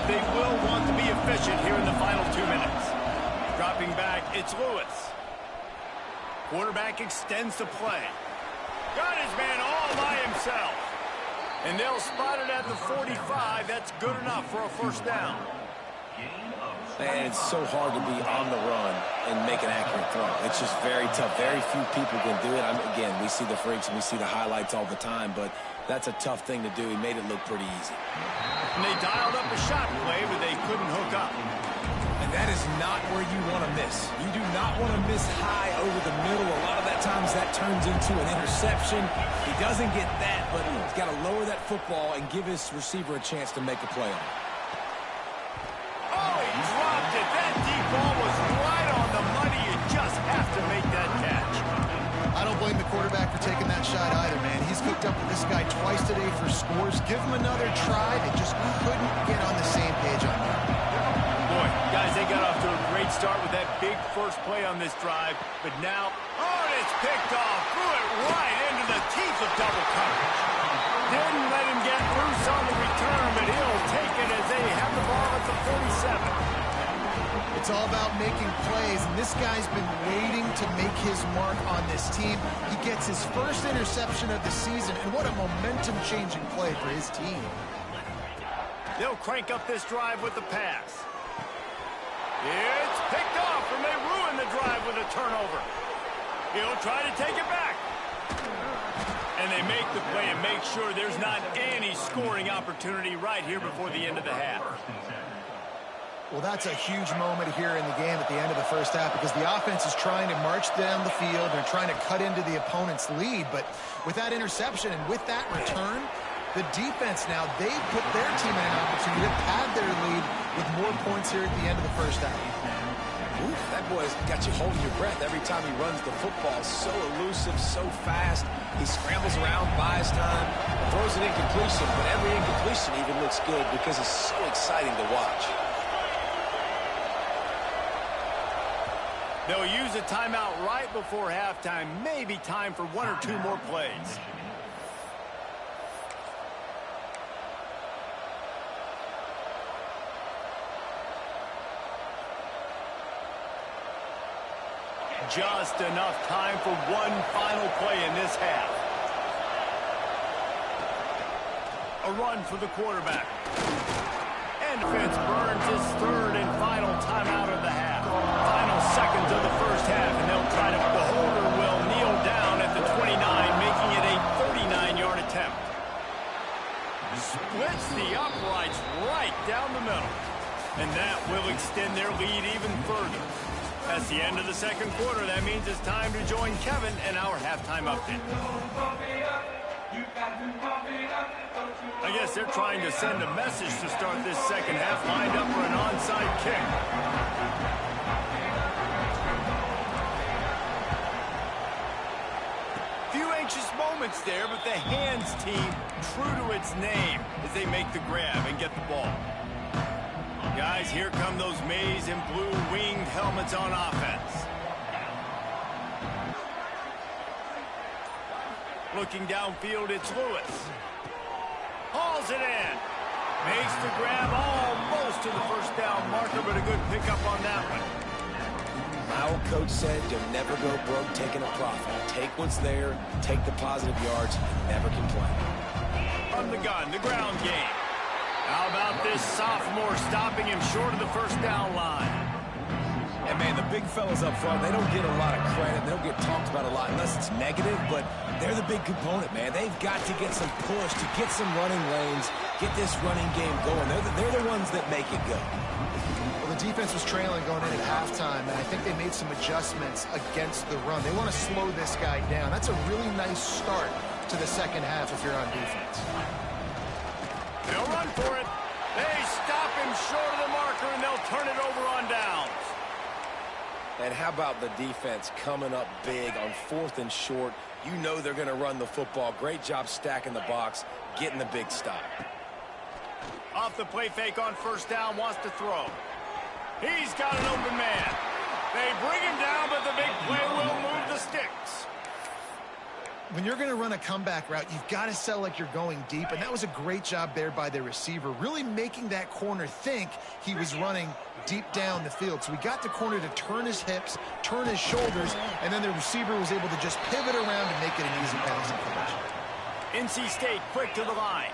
but they will want to be efficient here in the final 2 minutes. Dropping back, it's Lewis. Quarterback extends the play. Got his man all by himself. And they'll spot it at the 45. That's good enough for a first down. Man, it's so hard to be on the run and make an accurate throw. It's just very tough. Very few people can do it. Again, we see the freaks and we see the highlights all the time, but that's a tough thing to do. He made it look pretty easy. And they dialed up a shot play, but they couldn't hook up. And that is not where you want to miss. You do not want to miss high over the middle. A lot of that times that turns into an interception. He doesn't get that, but he's got to lower that football and give his receiver a chance to make a play on it. Oh, he dropped it. That deep ball was right on the money. You just have to make that catch. I don't blame the quarterback for taking that shot either, man. He's hooked up with this guy twice today for scores. Give him another try. They just couldn't get on the same page on that. Boy, guys, they got off to a great start with that big first play on this drive. But now, oh, it's picked off. Threw it right into the teeth of double coverage. Didn't let him get loose on the return, but he'll take it as they have the ball at the 47. It's all about making plays, and this guy's been waiting to make his mark on this team. He gets his first interception of the season, and what a momentum-changing play for his team. They'll crank up this drive with the pass. It's picked off, and they ruin the drive with a turnover. He'll try to take it back. And they make the play and make sure there's not any scoring opportunity right here before the end of the half. Well, that's a huge moment here in the game at the end of the first half because the offense is trying to march down the field. They're trying to cut into the opponent's lead. But with that interception and with that return, the defense now, they put their team in an opportunity to pad their lead with more points here at the end of the first half. Oof, that boy's got you holding your breath every time he runs the football. So elusive, so fast. He scrambles around, buys time, throws an incompletion, but every incompletion even looks good because it's so exciting to watch. They'll use a timeout right before halftime. Maybe time for one or two more plays. Just enough time for one final play in this half. A run for the quarterback. And defense burns his third and final timeout of the half. Final seconds of the first half, and they'll try to... The holder will kneel down at the 29, making it a 39-yard attempt. Splits the uprights right down the middle. And that will extend their lead even further. That's the end of the second quarter. That means it's time to join Kevin in our halftime update. I guess they're trying to send a message to start this second half, lined up for an onside kick. Few anxious moments there, but the hands team true to its name as they make the grab and get the ball. Guys, here come those maize and blue winged helmets on offense. Looking downfield, it's Lewis. Hauls it in. Makes the grab almost to the first down marker, but a good pickup on that one. My old coach said, you'll never go broke taking a profit. Take what's there, take the positive yards, never complain. From the gun, the ground game. How about this sophomore stopping him short of the first down line? And, man, the big fellas up front, they don't get a lot of credit. They don't get talked about a lot unless it's negative, but they're the big component, man. They've got to get some push, to get some running lanes, get this running game going. They're the ones that make it go. Well, the defense was trailing going in at halftime, and I think they made some adjustments against the run. They want to slow this guy down. That's a really nice start to the second half if you're on defense. They'll run for it. They stop him short of the marker, and they'll turn it over on downs. And how about the defense coming up big on 4th and short? You know they're going to run the football. Great job stacking the box, getting the big stop. Off the play fake on first down, wants to throw. He's got an open man. They bring him down, but the big play will move the sticks. When you're going to run a comeback route, you've got to sell like you're going deep, and that was a great job there by the receiver, really making that corner think he was running deep down the field. So he got the corner to turn his hips, turn his shoulders, and then the receiver was able to just pivot around and make it an easy passing catch. NC State quick to the line.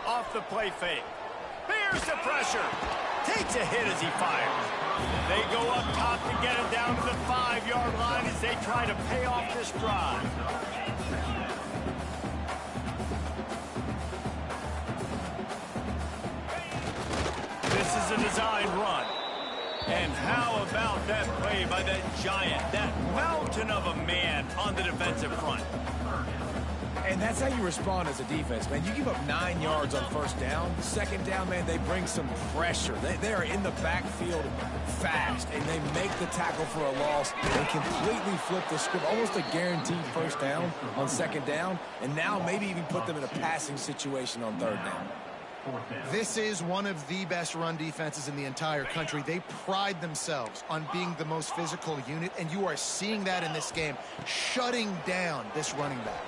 Off the play fake. Bears the pressure. Takes a hit as he fires. They go up top to get it down to the 5-yard line as they try to pay off this drive. This is a design run. And how about that play by that giant, that mountain of a man on the defensive front? And that's how you respond as a defense, man. You give up 9 yards on first down. Second down, man, they bring some pressure. They are in the backfield fast, and they make the tackle for a loss. They completely flip the script, almost a guaranteed first down on second down, and now maybe even put them in a passing situation on third down. This is one of the best run defenses in the entire country. They pride themselves on being the most physical unit, and you are seeing that in this game, shutting down this running back.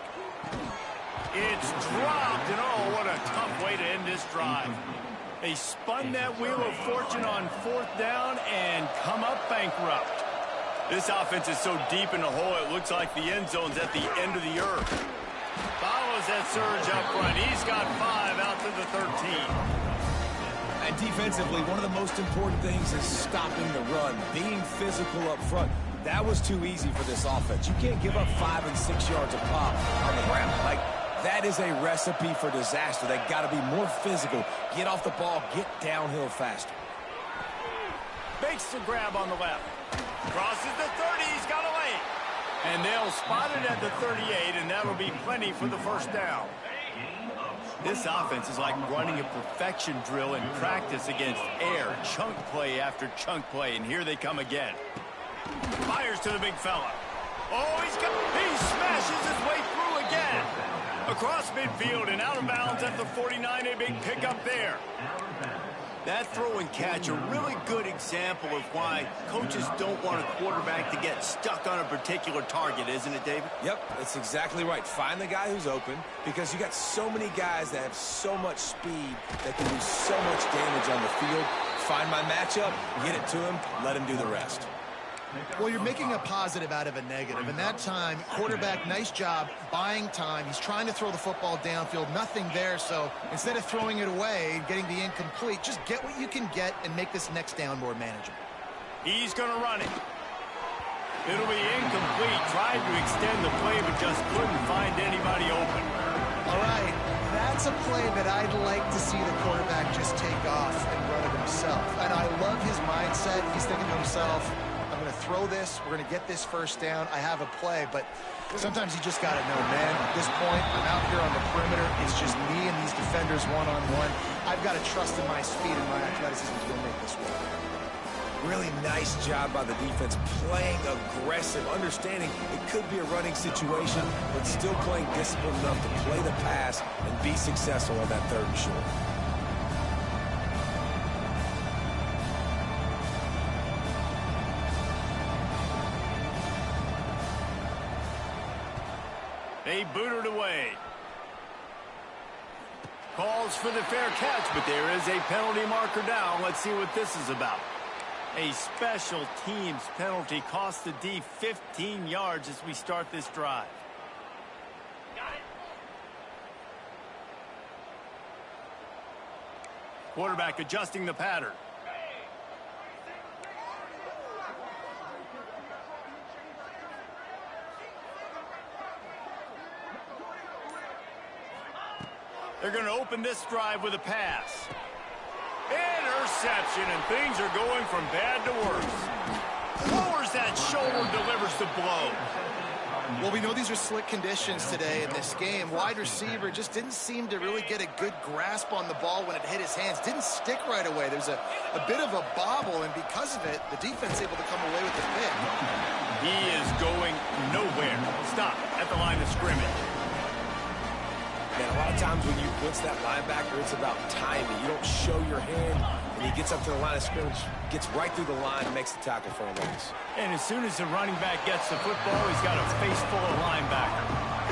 It's dropped, and oh, what a tough way to end this drive. They spun that wheel of fortune on fourth down and come up bankrupt. This offense is so deep in the hole, it looks like the end zone's at the end of the earth. Follows that surge up front. He's got 5 out to the 13. And defensively, one of the most important things is stopping the run, being physical up front. That was too easy for this offense. You can't give up 5 and 6 yards of pop on the ground. Like, that is a recipe for disaster. They got to be more physical. Get off the ball, get downhill faster. Makes the grab on the left. Crosses the 30, he's got away. And they'll spot it at the 38, and that'll be plenty for the first down. This offense is like running a perfection drill in practice against air, chunk play after chunk play, and here they come again. Fires to the big fella. Oh, he smashes his way through again. Across midfield and out of bounds at the 49, a big pickup there. That throw and catch, a really good example of why coaches don't want a quarterback to get stuck on a particular target, isn't it, David? Yep, that's exactly right. Find the guy who's open, because you got so many guys that have so much speed that can do so much damage on the field. Find my matchup, get it to him, let him do the rest. Well, you're making a positive out of a negative. And that time, quarterback, nice job buying time. He's trying to throw the football downfield. Nothing there. So instead of throwing it away and getting the incomplete, just get what you can get and make this next down more manageable. He's going to run it. It'll be incomplete. Tried to extend the play, but just couldn't find anybody open. All right. That's a play that I'd like to see the quarterback just take off and run it himself. And I love his mindset. He's thinking to himself, I'm going to throw this. We're going to get this first down. I have a play, but sometimes you just got to know, man, at this point, I'm out here on the perimeter. It's just me and these defenders one-on-one. I've got to trust in my speed and my athleticism to go make this work. Really nice job by the defense, playing aggressive, understanding it could be a running situation, but still playing disciplined enough to play the pass and be successful on that third and short. They boot it away. Calls for the fair catch, but there is a penalty marker down. Let's see what this is about. A special teams penalty cost the D 15 yards as we start this drive. Quarterback adjusting the pattern. They're going to open this drive with a pass. Interception, and things are going from bad to worse. Lowers that shoulder, delivers the blow. Well, we know these are slick conditions today in this game. Wide receiver just didn't seem to really get a good grasp on the ball when it hit his hands. Didn't stick right away. There's a bit of a bobble, and because of it, the defense able to come away with the pick. He is going nowhere. Stop at the line of scrimmage. man. A lot of times when you blitz that linebacker, it's about timing. You don't show your hand, and he gets up to the line of scrimmage, gets right through the line, and makes the tackle for a loss. And as soon as the running back gets the football, he's got a face full of linebacker.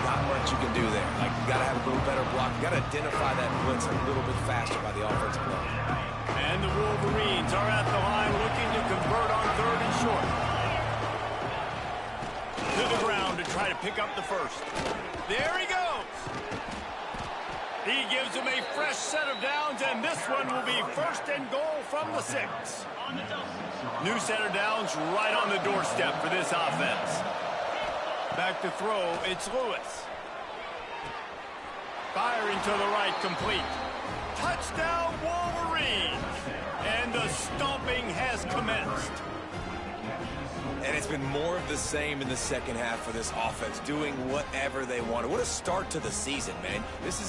Not much you can do there. Like, you got to have a little better block. You got to identify that blitz a little bit faster by the offensive line. And the Wolverines are at the line looking to convert on 3rd and short. To the ground to try to pick up the first. There he goes. He gives him a fresh set of downs, and this one will be 1st and goal from the 6. New set of downs right on the doorstep for this offense. Back to throw, it's Lewis. Firing to the right, complete. Touchdown, Wolverines! And the stomping has commenced. And it's been more of the same in the second half for this offense, doing whatever they wanted. What a start to the season, man. This is